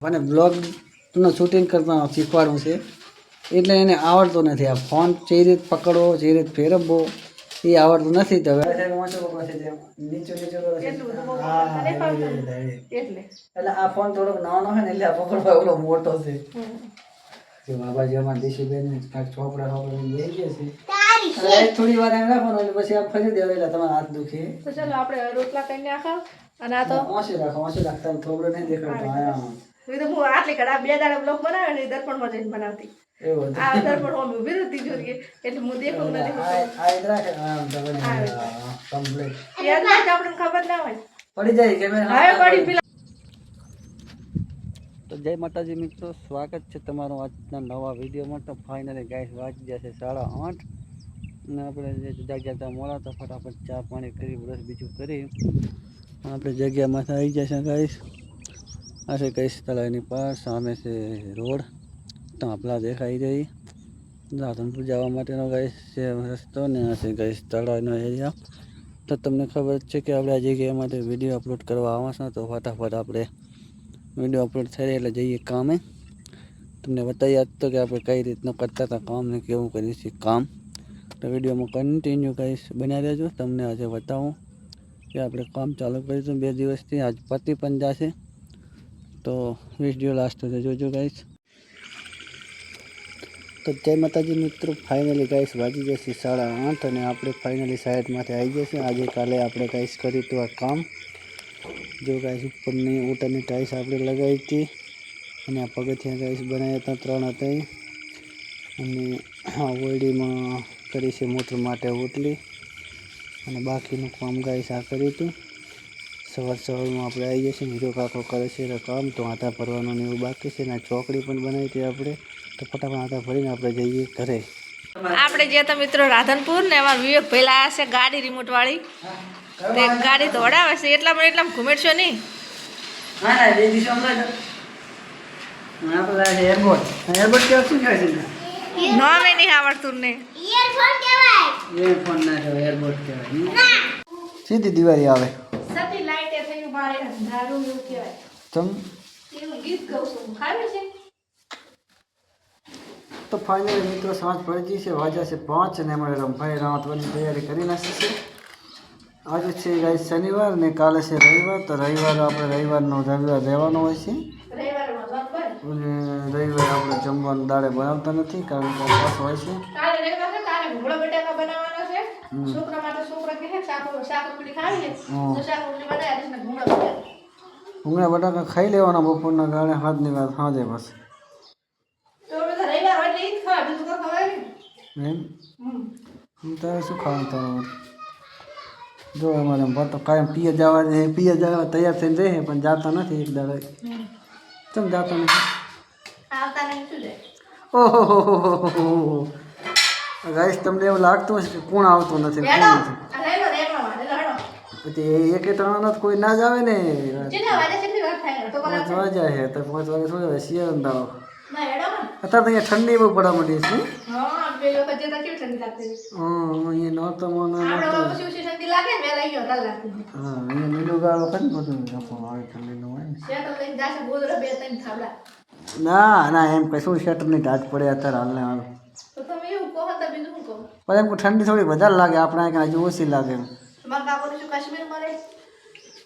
મને બ્લોગનું શૂટિંગ કરતા શીખવાડવું છે એટલે એને આવડતું નથી. આ ફોન જે રીતે પકડવો, જે રીતે ફેરવવો એ આવડતું નથી. તો હવે એટલે આ ફોન થોડોક નાનો હોય ને એટલે આ પકડવા એવડો મોટો છે. જો બાબાજી અમારા દેશીબેન ચોપડા લઈ ગયા છે. થોડી વાર એમ રાખવાનું એટલે પછી આ ફરી દેવા એટલે તમારા હાથ દુખે. તો ચાલો આપણે રોટલા કરી નાખો અને આ તો ઓછી રાખતા થોબડો નહીં દેખાડતો. હું આટલી કડા 2 દાડા બ્લોગ બનાવે ને દર્પણમાં જઈને બનાવતી. એવું આ દર્પણ હું ઊભી રહેતી જોઈએ એટલે હું દેખું નથી. આ ઇધરા કમ્પ્લીટ યાર ના આપણને ખબર ના હોય પડી જાય કેમેરા. હવે પડી પેલા. તો જય માતાજી મિત્રો, સ્વાગત છે તમારું આજના નવા વિડીયોમાં. તો ફાઇનલી ગાઈસ વાગી જશે 8:30 અને આપણે જે જગ્યા મોડા તો ફટાફટ ચા પાણી કરી બ્રશ બીજું કરી આપણે જગ્યામાં આવી જશે ગાઈસ. આ છે કઈશ તળાવની પાસ, સામે છે રોડ તો આપણા દેખાઈ રહી રાધનપુર જવા માટેનો ગાઈસ છે રસ્તો ને આ છે કઈશ તળાવનો એરિયા. તો તમને ખબર છે કે આપણે આ જગ્યા માટે વિડીયો અપલોડ કરવા આવશે તો ફટાફટ આપણે વિડીયો અપલોડ થઈ એટલે જઈએ કામે. તમને બતાવી તો કે આપણે કઈ રીતનું કરતા હતા કામ ને કેવું કરીએ છીએ કામ. તો વિડીયોમાં કન્ટિન્યુ કહીશ બન્યા રહેજો. તમને આજે બતાવું કે આપણે કામ ચાલુ કરીશું 2 દિવસથી. આજ પતિ પણ જશે તો વિડીયો લાસ્ટ સુધી જોજો ગાઈસ. તો જય માતાજી મિત્રો, ફાઇનલી ગાઈસ વાગી જશે 8:30 અને આપણે ફાઇનલી સાઈડમાંથી આવી જશે. આજે કાલે આપણે ગાઈસ કર્યું હતું આ કામ. જો ગાઈસ ઉપરની ઊંટની ટાઈસ આપણે લગાવી હતી અને આ પગથિયા ગાઈસ બનાવ્યા હતા 3 હતા અને આ ઓરડીમાં કરી છે મોટર માટે ઓટલી અને બાકીનું કામ ગાઈસ આ કર્યું હતું. સવારમાં આપણે આવી જશે. હીરો કાકો કરે છે કામ તો આટા ભરવાનું ને એવું બાકી છે ને ચોકડી પણ બનાવી હતી આપણે. તો ફટાફટ આટા ભરીને આપણે જઈએ ઘરે. આપણે જે તો મિત્રો રાધનપુર ને અમારા વિવેક ભાઈ લાયા છે ગાડી રિમોટ વાળી. તે ગાડી દોડાવે છે એટલા ઘુમેડશો નહીં. એરબોટ કેવું શું કહે છે? નામે નહીં આવડતું ને. એરફોન ના કહેવાય, એરબોટ કહેવાય. સીધી દિવાળી આવે. સતી લાઈટે થઈ બારે દારૂ એવું કહેવાય. તમ એવું ગીત ગાઉં છું. ખાવે છે. તો ફાઇનલી મિત્રો સાંજ પડી છે, વાગ્યા છે 5 અને અમારે રમભાઈ રાવતવાની તૈયારી કરી નાખી છે. આજે છે ગાઈસ શનિવાર ને કાલે છે રવિવાર. તો રવિવાર આપણે રવિવાર રહેવાનો હોય છે અને રવિવારે આપણે જમવાનું દાળે બનાવતા નથી કારણ કે ઉપવાસ હોય છે. કાલે રવિવાર છે, કાલે ભૂંગળા બટાકા બનાવવાના છે. છોકરા માટે છોકરા કહે શાક રોટલી ખાવી છે તો શાક રોટલી બનાવી દઈશ ને ભૂંગળા બટાકા ખાઈ લેવાના બપોરના ગાળે 7ની વાત સાંજે બસ. એમ તારે શું ખાવાનું તારું? જો અમારે તો કાયમ પીએ જવા તૈયાર થઈને રહે પણ જાતા નથી. એક દાડે કેમ જાતા નથી? ઓહો ગાઈસ, તમને એવું લાગતું હશે કે કોણ આવતું નથી કોણ નથી. પછી એક ટાણા કોઈ ના જ આવે ને. 5 વાગ્યા છે તો 5 વાગે શું જાય શિયાળો દાડો. અત્યારે તો અહીંયા ઠંડી બહુ પડવા માંડી છે. અહીંયા નહોતો અહીંયા લીલું ગાળો કરી બધું આવે ઠંડીનું હોય ને. ના એમ કઈ શું શેટરની ટાટ પડે અત્યારે હાલને હાલ. પણ એમ ઠંડી થોડી વધારે લાગે, આપણે અહીંયા હજુ ઓછી લાગે.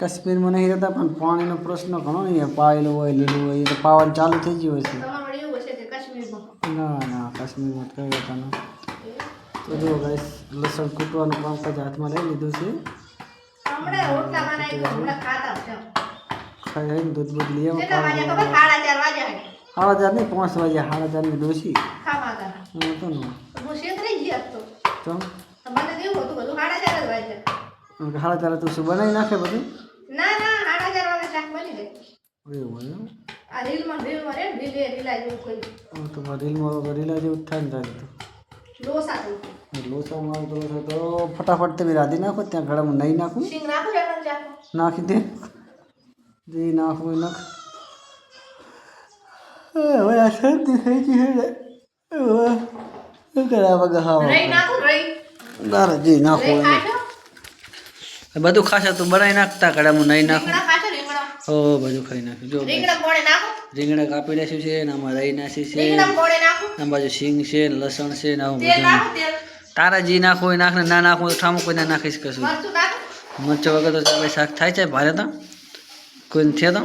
કાશ્મીરમાં નહીં રહેતા પણ પાણીનો પ્રશ્ન ઘણો નહીં. પાયેલું હોય લીલું હોય એ તો પાવાનું ચાલુ થઈ ગયું હશે. ના કાશ્મીરમાં કઈ રહેતા ના. તો જો ગાઈસ લસણ કૂટવાનું કામકાજ હાથમાં લઈ લીધું છે. ખાઈ દૂધ બૂધ લઈ આવો. 4:30 નહીં 5 વાગ્યા 4:30 ની ડોસી હતો ને. 4:30 તું શું બનાવી નાખે બધું? એવું રીલમાં રીલા જેવું થાય ને તારે તો લોસામાં તો ફટાફટ તમે રાધી નાખો. ત્યાં ઘડામાં નહીં નાખું નાખી દે જે નાખવું નાખ. હવે આ શરદી થઈ ગઈ છે કર્યા વગર હા ના જે નાખવું બધું ખાશે તું બનાવી નાખતા ઘડામાં નહીં નાખું. બધું ખાઈ નાખ્યું. જો રીંગણા કાપી નાખ્યું છે ને આમાં રહી નાખી છે રીંગણા ફોડે નાખું આ બાજુ સિંગ છે ને લસણ છે ને આવું તેલ બધું નાખું તેલ તારા જી નાખવું હોય નાખ ને ના નાખવું હોય તો ઠામું કોઈ ના નાખીશ કશું મરચું નાખું મરચો વગર તો ચાલે શાક થાય છે ભારે તો કોઈ નથી તો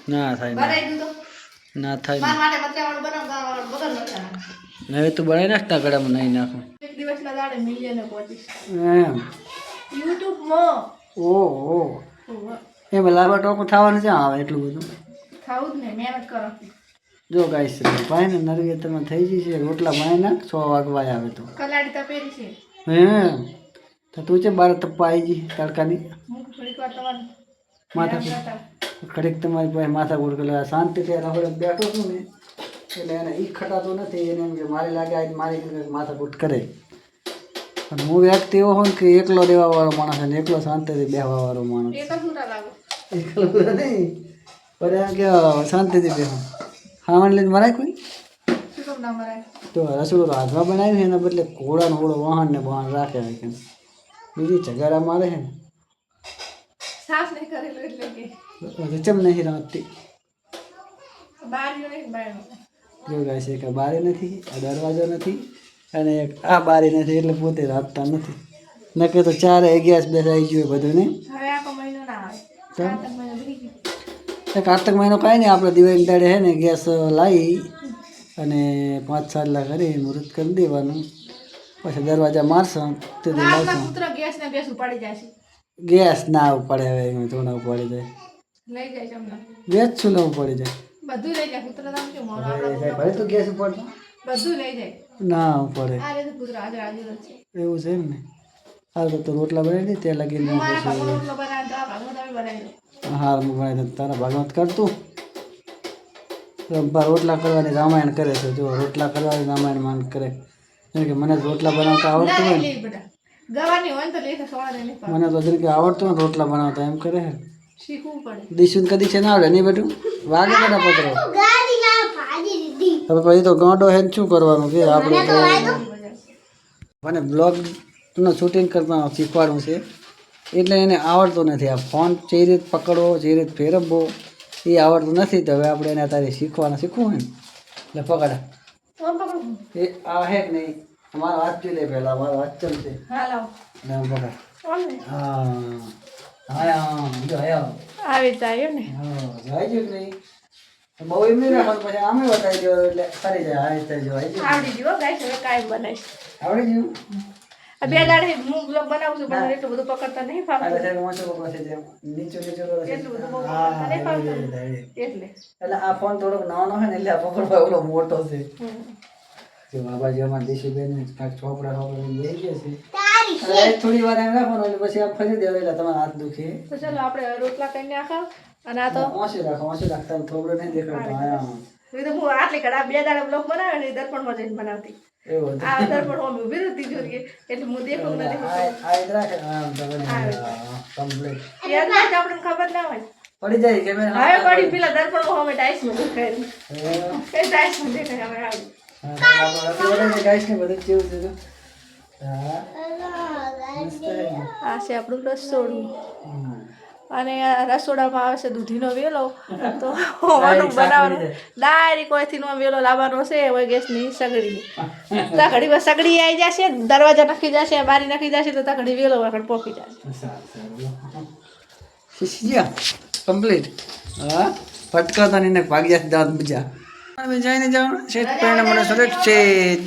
ના થાય ના. બનાવી દીધું ના થાય મારા માટે મરચાવાળું બનાવ વગર મરચાં હવે તું બનાવી નાખતા ગળામાં નહીં નાખું એક દિવસના દાડે મિલિયને પહોંચીશ એમ યુટ્યુબમાં ઓહો એમ લાંબા ટોપું થવાનું છે આવે એટલું બધું ખાવું જ ને મહેનત કરો જો ગાઈસ ભાઈ ને નરવેતરમાં થઈ ગઈ છે રોટલા બનાવી નાખ 6 વાગવા આવે તો કલાડી તપેલી છે હે તો તું છે બાર તપ્પા આવી ગઈ તડકાની હું થોડીક વાર તમારે માથા ઘડીક તમારી પાસે માથા કૂટ કરે શાંતિથી રહોડે બેઠો છું ને એટલે એને ઈ ખટાતું નથી એને એમ કે મારી લાગે આજ મારી માથા કૂટ કરે પણ હું વ્યક્તિ એવો હોય કે એકલો રહેવાવાળો માણસ અને એકલો શાંતિથી બેહવાવાળો માણસ એ તો સુરા લાગો એકલો નહીં પણ એમ કે શાંતિથી બેહો ખાવાનું લઈને મરાય કોઈ શું કામ ના મરાય તો રસોડું હાથમાં બનાવ્યું છે એના બદલે ઘોડાનો ઘોડો વાહન ને વાહન રાખે છે કે બીજી ઝઘડા મારે છે ને સાફ નહીં કરેલું એટલે કે ચમ નહીં રાખતી બારીઓ નહીં બાયણો જો ગાય છે કે બારી નથી આ દરવાજો નથી અને એક આ બારી નથી એટલે પોતે રાખતા નથી નકે તો 4 ગેસ બેસાઈ ગયો બધું ને હવે આખો મહિનો ના આવે કારતક મહિનો ભરી ગયો કારતક મહિનો કાંઈ નહીં આપણે દિવાળી દાડે છે ને ગેસ લાવી અને 5 સાટલા કરી મુહૂર્ત કરી દેવાનું પછી દરવાજા મારશું તેથી આપણા લાવશું પુત્ર ગેસ ને ગેસ ઉપાડી જાય છે ગેસ ના ઉપાડે હવે એમાં થોડા ઉપાડી જાય લઈ જાય છે હમણાં ગેસ શું લેવું પડી જાય બધું લઈ જાય પુત્ર નામ શું મોડો ભલે તું ગેસ ઉપાડતો બધું લઈ જાય ના ઉપાડે આ રીતે પુત્ર હાજર હાજર જ છે એવું છે એમ ને હાલ તો રોટલા બનાવી દે ત્યાં લગીને મારા ભાગો રોટલો બનાવે તો આ ભાગો તમે બનાવી દો હાર હું બનાવી દઉં તારા ભાગવત કરતું રોટલા કરવાની રામાયણ કરે છે જો રોટલા કરવાની રામાયણ માન કરે જેમ કે મને રોટલા બનાવતા આવડતું હોય ને લઈ બેટા ગવાની હોય ને તો લઈ સોળા નહીં પડે મને તો જેમ કે આવડતું હોય ને રોટલા બનાવતા એમ કરે છે શીખવું પડે દીશું કદી છે ના આવડે નહીં બેટું વાગે બેટા પત્રો હવે પછી તો ગાંડો હે ને શું કરવાનું કે આપણે તો મને બ્લોગનું શૂટિંગ કરતા શીખવાડવું છે એટલે એને આવડતું નથી આ ફોન જે રીતે પકડવો જે રીતે ફેરવવો એ આવડતું નથી તો હવે આપણે એને તારે શીખવું હોય ને એટલે પકડા ફોન પકડો એ આ હે કે નહીં અમારો હાથ જોઈ લે પહેલા અમારો હાથ ચમશે હા લાવો એટલે આમ પકડ ફોન ને હા હા જો આયો આવી જાય ને હા જાય છે કે નહીં બહુ એમ નહીં રાખવાનું પછી આમે બતાવી દો એટલે ફરી જાય આ રીતે જો આવી જાય આવડી ગયો ગાઈસ હવે કાંઈ બનાવીશ આવડી ગયું આ બે દાડે હું બ્લોગ બનાવું છું પણ એટલું બધું પકડતા નહીં આ ફાવતું સાહેબ વાંચો પાસે જેમ નીચે નીચે કરો છે. એટલું બધું બહુ હા, પકડતા નહીં ફાવતું એટલે એટલે આ ફોન થોડોક નાનો હોય ને એટલે આ પકડવા ઓલો મોટો છે હમ. જો બાબાજી અમારા દેશીબેન કાંઈક છોકરા છોકરા લઈ ગયા છે હવે થોડી વાર એમ રાખવાનું એટલે પછી આ ફરી દેવા એટલે તમારા હાથ દુખે તો ચાલો આપણે રોટલા કરીને નાખા અને આ તો ઓછી રાખતા થોબડો નહીં દેખાડતો હા એ તો હું આટલી કડા બે દાડા બ્લોગ બનાવે ને દર્પણમાં જઈને બનાવતી એવું હતું આ દર્પણ હું ઊભી રહેતી જોઈએ એટલે હું દેખું કે નથી આ જ રાખે હા તમે કમ્પ્લીટ યાદ ના હોય તો આપણને ખબર ના હોય પડી જાય કેમેરા હવે પડી પેલા દર્પણ અમે ડાઈસમાં દેખાય એ ડાઈસમાં દેખાય હવે આવી ગાઈસ ને બધું કેવું છે હા મસ્ત હે આ છે આપણું રસોડું અને આ રસોડામાં આવે છે દૂધીનો વેલો તો ઓનું બનાવવાનું ડાયરેક્ટ કોઈથી નો વેલો લાવવાનો છે હવે ગેસની સગડી તો ઘડીમાં સગડી આવી જશે દરવાજા નાખી જશે બારી નાખી જશે તો ત્યાં ઘડી વેલો આગળ પોકી જશે શીશિયા કમ્પ્લીટ હા ફટકાતા ને ભાગી જશે દાંત બીજા અમે જઈને જવાનું શેઠ પહેણે મને સુરક્ષિત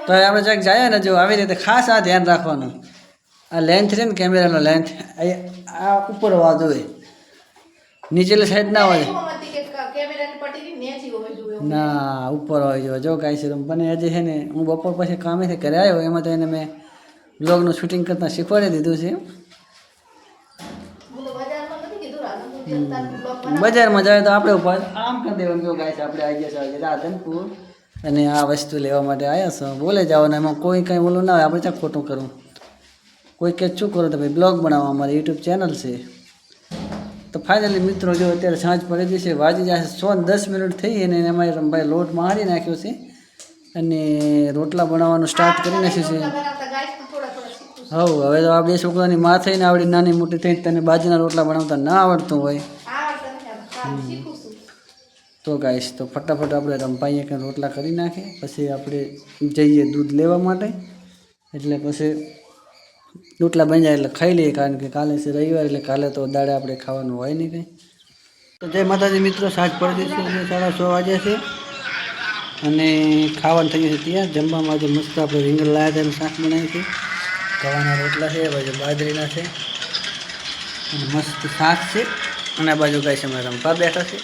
તો આપણે જ્યાંક જાય ને જો આવી રીતે ખાસ આ ધ્યાન રાખવાનું આ લેન્થ છે ને કેમેરાનો લેન્થ આ ઉપર હોવા જોઈએ નીચેલી સાઈડ ના હોય ના ઉપર હોય જોઈએ જો કાંઈ છે મને આજે છે ને હું બપોર પછી કામેથી ઘરે આવ્યો એમાં તો એને મેં બ્લોગનું શૂટિંગ કરતાં શીખવાડી દીધું છે બજારમાં જાય તો આપણે ઉપર આમ કરી દેવાનું જો ગાય છે આપણે આવી ગયા છે રાધનપુર અને આ વસ્તુ લેવા માટે આવ્યા છો બોલે જાઓ ને એમાં કોઈ કંઈ ઓલું ના હોય આપણે ત્યાં ખોટું કરવું કોઈ કે શું કરો તો ભાઈ બ્લોગ બનાવવા અમારી યુટ્યુબ ચેનલ છે તો ફાઇનલી મિત્રો જો અત્યારે સાંજ પડી જશે વાજી જશે 10 મિનિટ થઈ અને એમાં ભાઈ લોટ મારી નાખ્યો છે અને રોટલા બનાવવાનું સ્ટાર્ટ કરી નાખ્યું છે હવે તો આ બે છોકરાની માં થઈને આવડી નાની મોટી થઈ તને બાજરીના રોટલા બનાવતા ના આવડતું હોય તો ગાઈશ તો ફટાફટ આપણે રંપાઈએ કે રોટલા કરી નાખીએ, પછી આપણે જઈએ દૂધ લેવા માટે. એટલે પછી રોટલા બની જાય એટલે ખાઈ લઈએ, કારણ કે કાલે છે રવિવાર, એટલે કાલે તો દાડે આપણે ખાવાનું હોય નહીં કંઈ. તો જય માતાજી મિત્રો, સાંજ પડી ગઈ છે, 6:30 વાગ્યા છે અને ખાવાનું થઈ ગયું છે ત્યાં. જમવામાં આજે મસ્ત આપણે રીંગણ લાવ્યા હતા એનું શાક બનાવ્યું છે, ગવાના રોટલા છે, બાજુ બાજરીના છે અને મસ્ત શાક છે. અને આ બાજુ ગાય છે અમારે રંપા બેઠા છે.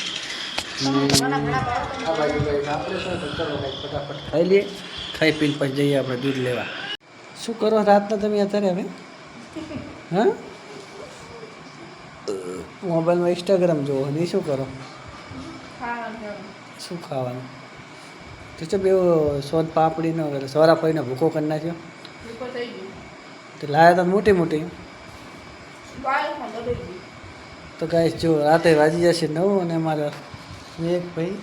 આ બાજુ ગાય આપણે શું તો ચલો ગાય ફટાફટ ખાઈ લઈએ, ખાઈ પીને પછી જઈએ આપણે દૂધ લેવા. શું કરો રાતના તમે અત્યારે હવે? હા, મોબાઈલમાં ઇન્સ્ટાગ્રામ જોવો નહીં, શું કરો? શું ખાવાનું? તો છે બે સોન પાપડીનો સોરા પડીને ભૂકો કરી નાખ્યો. તો લાયા હતા મોટી મોટી. તો ગાઈસ જો રાતે વાજી જશે 9 અને અમારા એક ભાઈ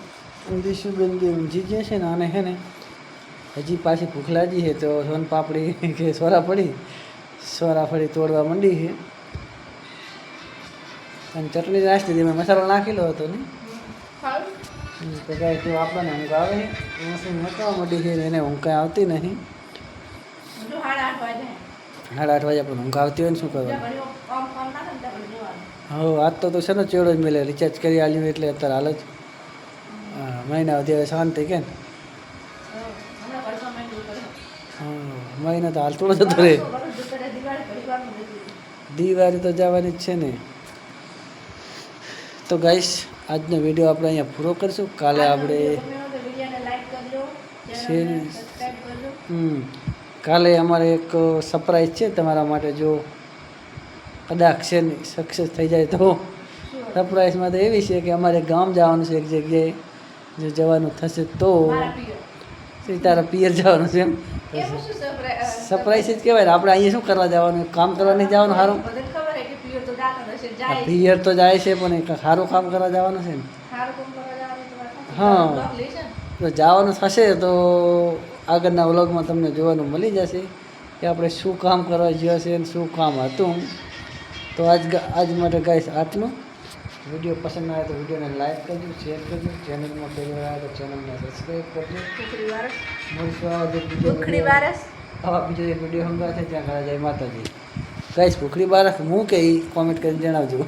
દીશુબેન જે ઊંઘી ગયા છે ને, આને છે ને હજી પાછી ભૂખ લાગી છે, તો સોન પાપડી કે સોરા ફળી તોડવા માંડી છે. અને ચટણી નાખી દીધી, મેં મસાલો નાખેલો હતો ને. તો કાંઈ તો આપણને ઊંઘ આવે છે, મચવા માંડી છે, એને ઊંઘ કાંઈ આવતી નથી. 8:30 વાગે આપણને ઊંઘ આવતી હોય ને શું કરવાનું? હા, આજ તો છે ને ચેડો જ મેલે રિચાર્જ કરી આલ્યું એટલે અત્યારે હાલ જ મહિના સુધી હવે શાંતિ કે ને. હા, મહિના તો હાલ થોડો જતો રહે, દિવાળી તો જવાની જ છે ને. તો ગાઈસ આજનો વિડીયો આપણે અહીંયા પૂરો કરીશું. કાલે આપણે કાલે અમારે એક સરપ્રાઈઝ છે તમારા માટે. જો કદાચ છે ને સક્સેસ થઈ જાય તો સરપ્રાઈઝમાં તો એવી છે કે અમારે ગામ જવાનું છે એક જગ્યાએ. જો જવાનું થશે તો તારા પિયર જવાનું છે. એમ સરપ્રાઈઝ જ કહેવાય ને. આપણે અહીંયા શું કરવા જવાનું? કામ કરવા નહીં જવાનું સારું? પિયર તો જાય છે પણ એક સારું કામ કરવા જવાનું છે ને. હા, તો જવાનું થશે તો આગળના વ્લોગમાં તમને જોવાનું મળી જશે કે આપણે શું કામ કરવા ગયા છે અને શું કામ હતું. તો આજ માટે ગાઈસ આટલું. વિડીયો પસંદ આવે તો વિડીયોને લાઈક કરજો, શેર કરજો, ચેનલમાં પહેલી વાર આવે તો ચેનલને સબસ્ક્રાઈબ કરજો. આવા બીજો એક વિડીયો હંગા છે ત્યાં ઘણા જય માતાજી. ગાઈસ ભૂખડી બારસ હું કે કોમેન્ટ કરીને જણાવજો.